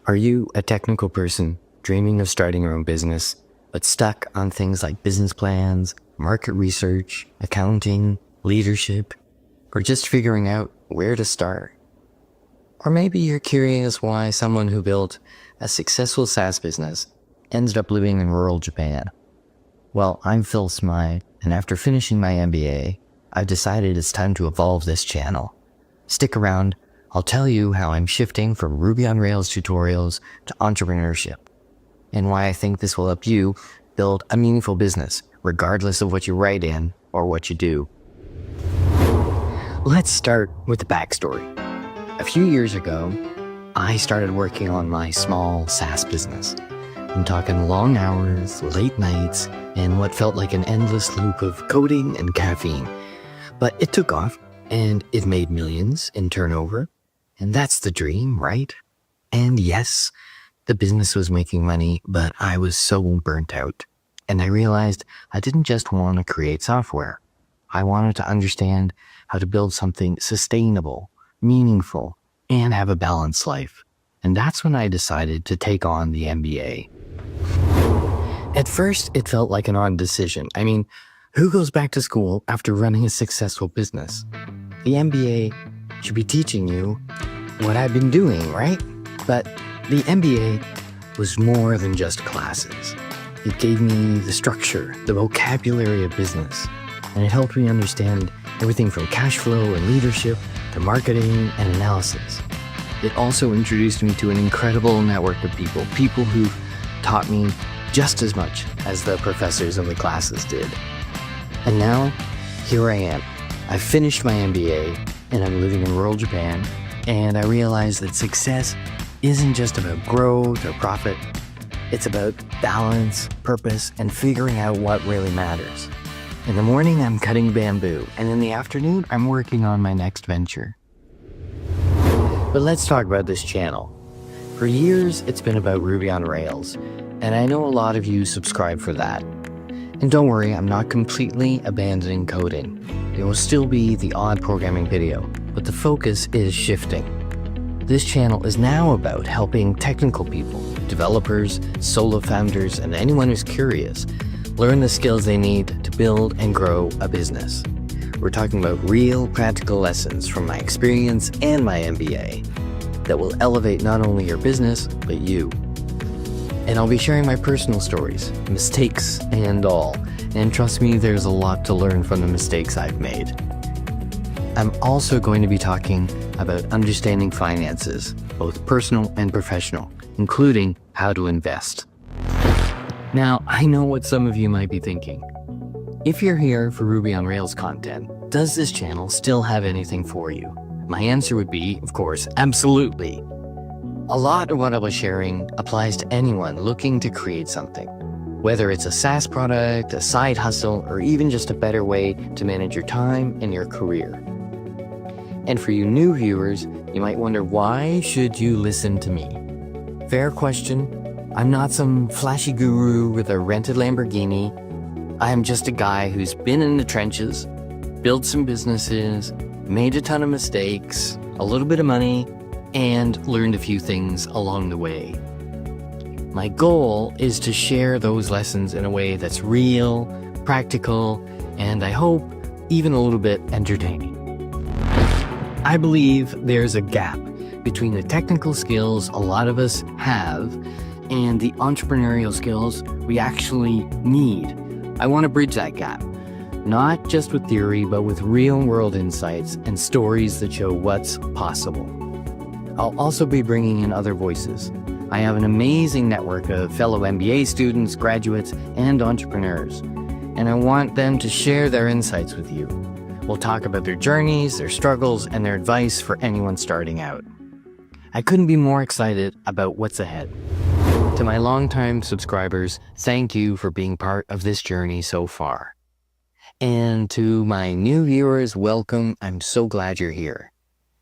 Are you a technical person dreaming of starting your own business, but stuck on things like business plans, market research, accounting, leadership, or just figuring out where to start? Or maybe you're curious why someone who built a successful SaaS business ended up living in rural Japan. Well, I'm Phil Smythe, and after finishing my MBA, I've decided it's time to evolve this channel. Stick around. I'll tell you how I'm shifting from Ruby on Rails tutorials to entrepreneurship, and why I think this will help you build a meaningful business, regardless of what you write in or what you do. Let's start with the backstory. A few years ago, I started working on my small SaaS business. I'm talking long hours, late nights, and what felt like an endless loop of coding and caffeine. But it took off, and it made millions in turnover. And that's the dream, right? And yes, the business was making money, but I was so burnt out. And I realized I didn't just want to create software. I wanted to understand how to build something sustainable, meaningful, and have a balanced life. And that's when I decided to take on the MBA. At first, it felt like an odd decision. I mean, who goes back to school after running a successful business? The MBA should be teaching you what I've been doing, right? But the MBA was more than just classes. It gave me the structure, the vocabulary of business, and it helped me understand everything from cash flow and leadership to marketing and analysis. It also introduced me to an incredible network of people who taught me just as much as the professors in the classes did. And now, here I am. I've finished my MBA, and I'm living in rural Japan, and I realized that success isn't just about growth or profit. It's about balance, purpose, and figuring out what really matters. In the morning, I'm cutting bamboo, and in the afternoon, I'm working on my next venture. But let's talk about this channel. For years, it's been about Ruby on Rails, and I know a lot of you subscribe for that. And don't worry, I'm not completely abandoning coding. There will still be the odd programming video, but the focus is shifting. This channel is now about helping technical people, developers, solo founders, and anyone who's curious learn the skills they need to build and grow a business. We're talking about real practical lessons from my experience and my MBA that will elevate not only your business, but you. And I'll be sharing my personal stories, mistakes and all. And trust me, there's a lot to learn from the mistakes I've made. I'm also going to be talking about understanding finances, both personal and professional, including how to invest. Now, I know what some of you might be thinking. If you're here for Ruby on Rails content, does this channel still have anything for you? My answer would be, of course, absolutely. A lot of what I was sharing applies to anyone looking to create something, whether it's a SaaS product, a side hustle, or even just a better way to manage your time and your career. And for you new viewers, you might wonder, why should you listen to me? Fair question. I'm not some flashy guru with a rented Lamborghini. I am just a guy who's been in the trenches, built some businesses, made a ton of mistakes, a little bit of money, and learned a few things along the way. My goal is to share those lessons in a way that's real, practical, and I hope even a little bit entertaining. I believe there's a gap between the technical skills a lot of us have and the entrepreneurial skills we actually need. I want to bridge that gap, not just with theory, but with real-world insights and stories that show what's possible. I'll also be bringing in other voices. I have an amazing network of fellow MBA students, graduates, and entrepreneurs, and I want them to share their insights with you. We'll talk about their journeys, their struggles, and their advice for anyone starting out. I couldn't be more excited about what's ahead. To my longtime subscribers, thank you for being part of this journey so far. And to my new viewers, welcome. I'm so glad you're here.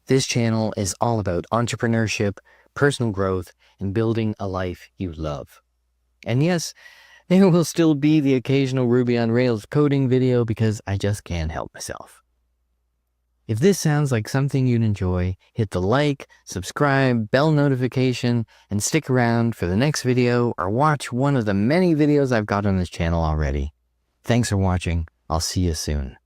This channel is all about entrepreneurship, personal growth, and building a life you love. And yes, there will still be the occasional Ruby on Rails coding video because I just can't help myself. If this sounds like something you'd enjoy, hit the like, subscribe, bell notification, and stick around for the next video or watch one of the many videos I've got on this channel already. Thanks for watching. I'll see you soon.